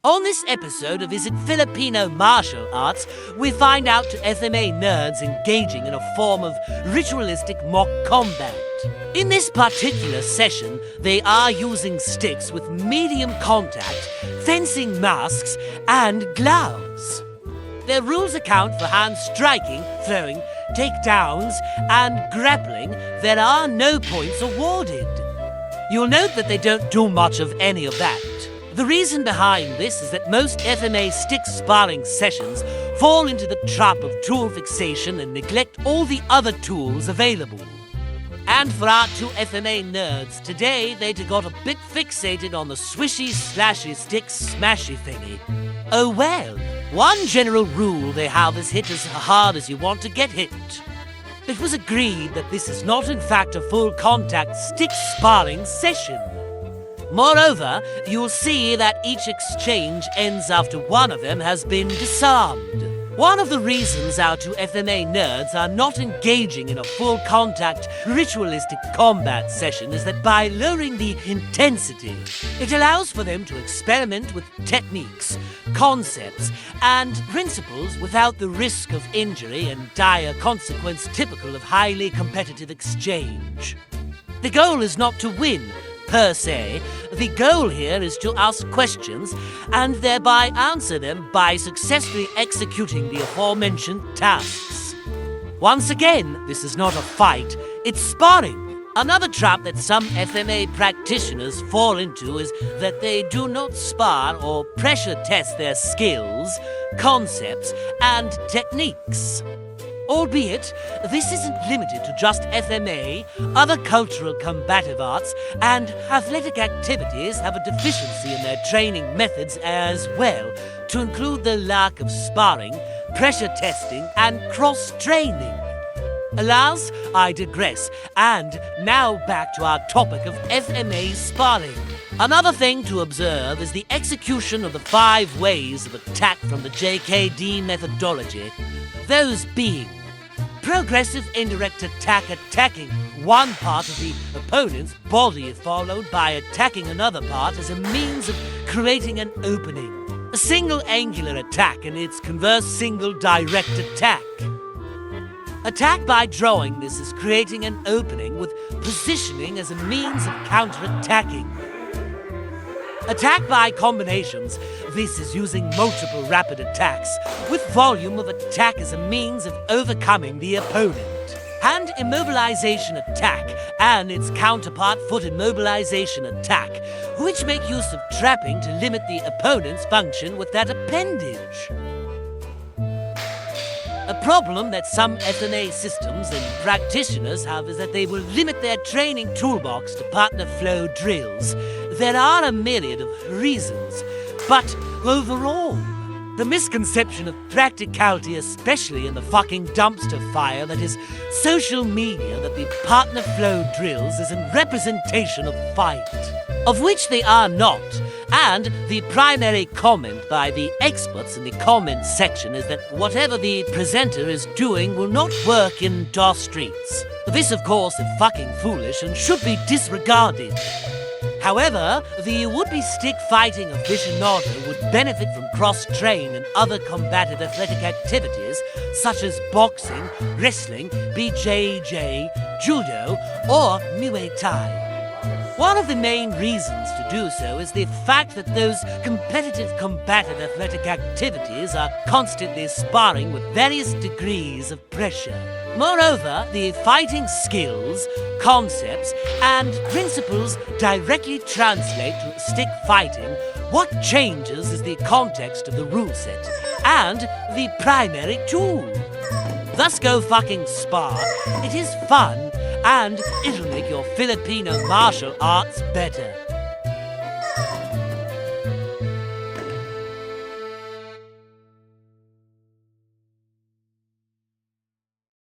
On this episode of Is It Filipino Martial Arts, we find out to FMA-Nerds engaging in a form of ritualistic mock combat. In this particular session, they are using sticks with medium contact, fencing masks, and gloves. Their rules account for hand striking, throwing, takedowns, and grappling. There are no points awarded. You'll note that they don't do much of any of that. The reason behind this is that most FMA stick sparring sessions fall into the trap of tool fixation and neglect all the other tools available. And for our two FMA nerds, today they got a bit fixated on the swishy slashy stick smashy thingy. Oh well, one general rule they have is hit as hard as you want to get hit. It was agreed that this is not in fact a full contact stick sparring session. Moreover, you'll see that each exchange ends after one of them has been disarmed. One of the reasons our two FMA nerds are not engaging in a full-contact, ritualistic combat session is that by lowering the intensity, it allows for them to experiment with techniques, concepts, and principles without the risk of injury and dire consequence typical of highly competitive exchange. The goal is not to win, per se. The goal here is to ask questions and thereby answer them by successfully executing the aforementioned tasks. Once again, this is not a fight, it's sparring. Another trap that some FMA practitioners fall into is that they do not spar or pressure test their skills, concepts, and techniques. Albeit, this isn't limited to just FMA, other cultural combative arts and athletic activities have a deficiency in their training methods as well, to include the lack of sparring, pressure testing, and cross-training. Alas, I digress, and now back to our topic of FMA sparring. Another thing to observe is the execution of the 5 ways of attack from the JKD methodology, those being progressive indirect attack, attacking one part of the opponent's body followed by attacking another part as a means of creating an opening. A single angular attack and its converse single direct attack. Attack by drawing this is creating an opening with positioning as a means of counter-attacking. Attack by combinations. This is using multiple rapid attacks with volume of attack as a means of overcoming the opponent. Hand immobilization attack and its counterpart foot immobilization attack, which make use of trapping to limit the opponent's function with that appendage. A problem that some FMA systems and practitioners have is that they will limit their training toolbox to partner flow drills. There are a myriad of reasons, but overall, the misconception of practicality, especially in the fucking dumpster fire that is social media, that the partner flow drills is a representation of fight, of which they are not. And the primary comment by the experts in the comment section is that whatever the presenter is doing will not work in DOS streets. This, of course, is fucking foolish and should be disregarded. However, the would-be stick fighting aficionado would benefit from cross-train and other combative athletic activities such as boxing, wrestling, BJJ, judo, or Muay Thai. One of the main reasons to do so is the fact that those competitive combative athletic activities are constantly sparring with various degrees of pressure. Moreover, the fighting skills, concepts, and principles directly translate to stick fighting. What changes is the context of the rule set and the primary tool. Thus go fucking spar. It is fun, and it'll make your Filipino martial arts better.